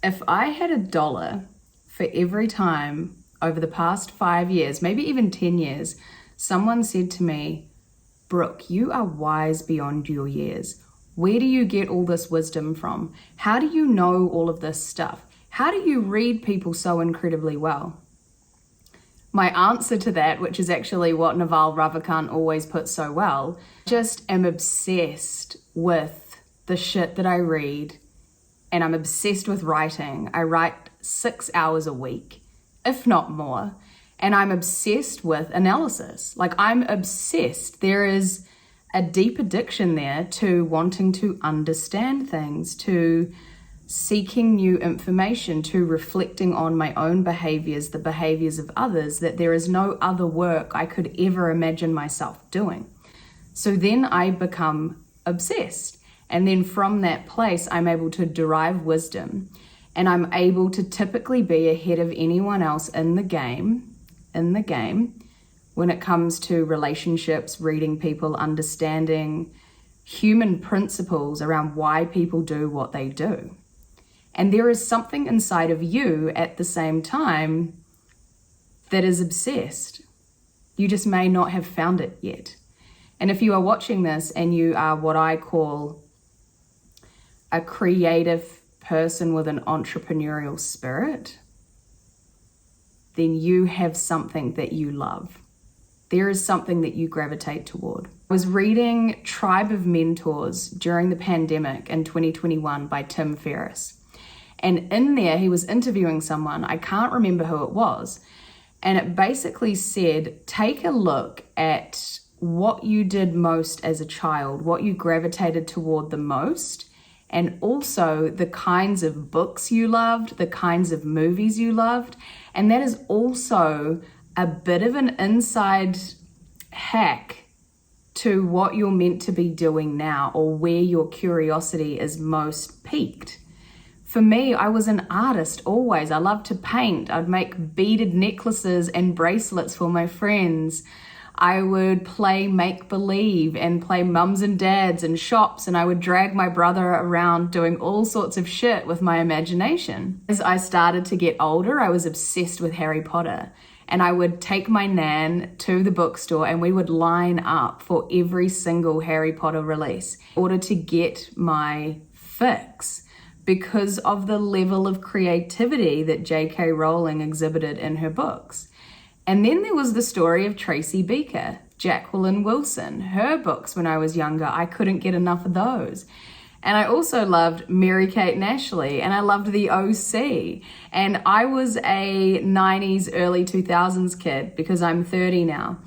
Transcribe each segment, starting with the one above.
If I had $1 for every time over the past 5 years, maybe even 10 years, someone said to me, Brooke, you are wise beyond your years. Where do you get all this wisdom from? How do you know all of this stuff? How do you read people so incredibly well? My answer to that, which is actually what Naval always puts so well, just am obsessed with the shit that I read, and I'm obsessed with writing. I write 6 hours a week, if not more, and I'm obsessed with analysis. Like, I'm obsessed. There is a deep addiction there to wanting to understand things, to seeking new information, to reflecting on my own behaviors, the behaviors of others, that there is no other work I could ever imagine myself doing. So then I become obsessed. And then from that place, I'm able to derive wisdom, and I'm able to typically be ahead of anyone else in the game, when it comes to relationships, reading people, understanding human principles around why people do what they do. And there is something inside of you at the same time that is obsessed. You just may not have found it yet. And if you are watching this and you are what I call a creative person with an entrepreneurial spirit, then you have something that you love. There is something that you gravitate toward. I was reading Tribe of Mentors during the pandemic in 2021 by Tim Ferriss. And in there, he was interviewing someone, I can't remember who it was, and it basically said, take a look at what you did most as a child, what you gravitated toward the most, and also the kinds of books you loved, the kinds of movies you loved. And that is also a bit of an inside hack to what you're meant to be doing now, or where your curiosity is most piqued. For me, I was an artist always. I loved to paint. I'd make beaded necklaces and bracelets for my friends. I would play make-believe and play mums and dads in shops, and I would drag my brother around doing all sorts of shit with my imagination. As I started to get older, I was obsessed with Harry Potter, and I would take my nan to the bookstore and we would line up for every single Harry Potter release in order to get my fix, because of the level of creativity that J.K. Rowling exhibited in her books. And then there was the story of Tracy Beaker, Jacqueline Wilson. Her books when I was younger, I couldn't get enough of those. And I also loved Mary-Kate and Ashley, and I loved the OC. And I was a 90s, early 2000s kid because I'm 30 now.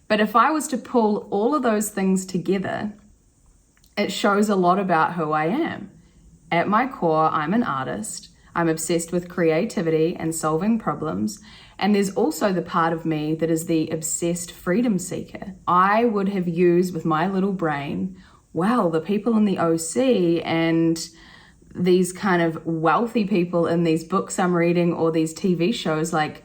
But if I was to pull all of those things together, it shows a lot about who I am. At my core, I'm an artist. I'm obsessed with creativity and solving problems. And there's also the part of me that is the obsessed freedom seeker. I would have used with my little brain, wow, the people in the OC and these kind of wealthy people in these books I'm reading or these TV shows, like,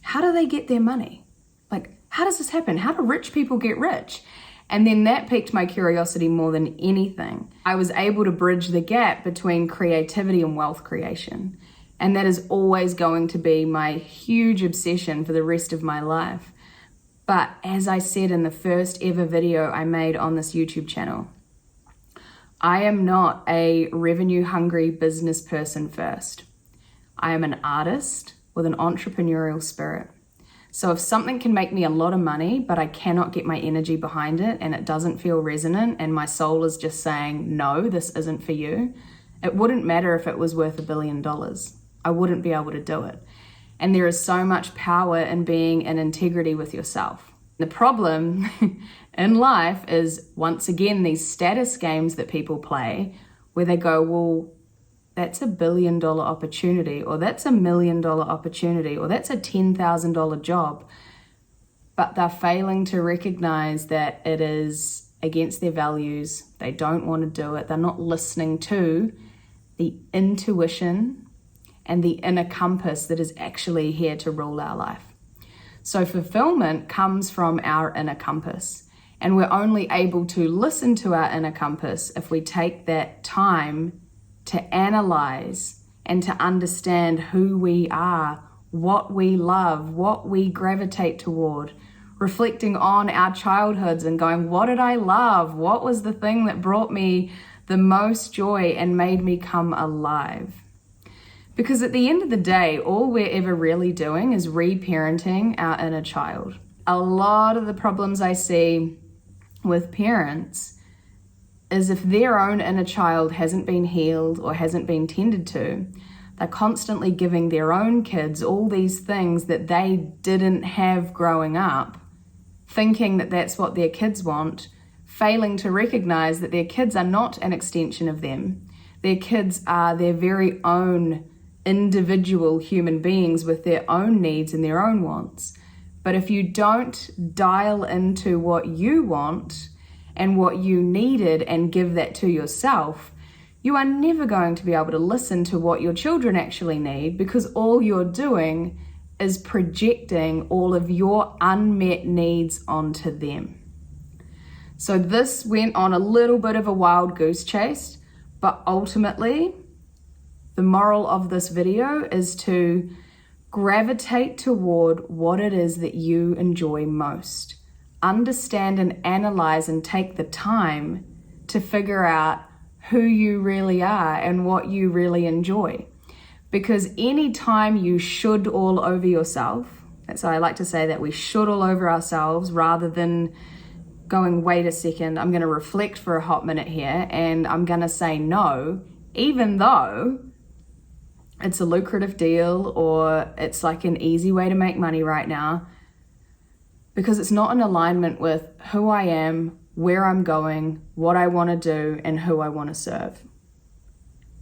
how do they get their money? Like, how does this happen? How do rich people get rich? And then that piqued my curiosity more than anything. I was able to bridge the gap between creativity and wealth creation. And that is always going to be my huge obsession for the rest of my life. But as I said in the first ever video I made on this YouTube channel, I am not a revenue hungry business person first. I am an artist with an entrepreneurial spirit. So if something can make me a lot of money, but I cannot get my energy behind it and it doesn't feel resonant and my soul is just saying, no, this isn't for you, it wouldn't matter if it was worth $1 billion. I wouldn't be able to do it. And there is so much power in being in integrity with yourself. The problem in life is, once again, these status games that people play where they go, well, that's $1 billion opportunity, or that's $1 million opportunity, or that's a $10,000 job. But they're failing to recognize that it is against their values. They don't want to do it. They're not listening to the intuition and the inner compass that is actually here to rule our life. So fulfillment comes from our inner compass. And we're only able to listen to our inner compass if we take that time to analyze and to understand who we are, what we love, what we gravitate toward, reflecting on our childhoods and going, what did I love? What was the thing that brought me the most joy and made me come alive? Because at the end of the day, all we're ever really doing is reparenting our inner child. A lot of the problems I see with parents is if their own inner child hasn't been healed or hasn't been tended to, they're constantly giving their own kids all these things that they didn't have growing up, thinking that that's what their kids want, failing to recognize that their kids are not an extension of them. Their kids are their very own individual human beings with their own needs and their own wants. But if you don't dial into what you want and what you needed and give that to yourself, you are never going to be able to listen to what your children actually need, because all you're doing is projecting all of your unmet needs onto them. So this went on a little bit of a wild goose chase, but ultimately, the moral of this video is to gravitate toward what it is that you enjoy most. Understand and analyze and take the time to figure out who you really are and what you really enjoy. Because any time you should all over yourself, that's why I like to say that we should all over ourselves rather than going, wait a second, I'm going to reflect for a hot minute here and I'm going to say no, even though it's a lucrative deal or it's like an easy way to make money right now, because it's not in alignment with who I am, where I'm going, what I want to do, and who I want to serve.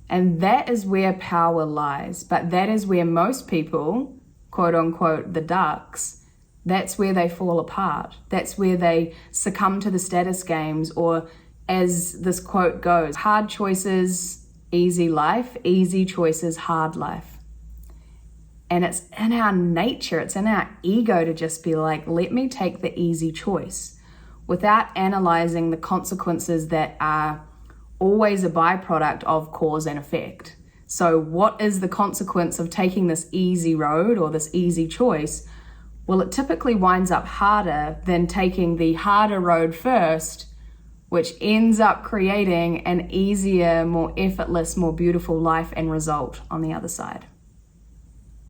And that is where power lies. But that is where most people, quote unquote, the ducks, that's where they fall apart. That's where they succumb to the status games, or as this quote goes, hard choices, easy life, easy choices, hard life. And it's in our nature, it's in our ego to just be like, let me take the easy choice, without analyzing the consequences that are always a byproduct of cause and effect. So what is the consequence of taking this easy road or this easy choice? Well, it typically winds up harder than taking the harder road first, which ends up creating an easier, more effortless, more beautiful life and result on the other side.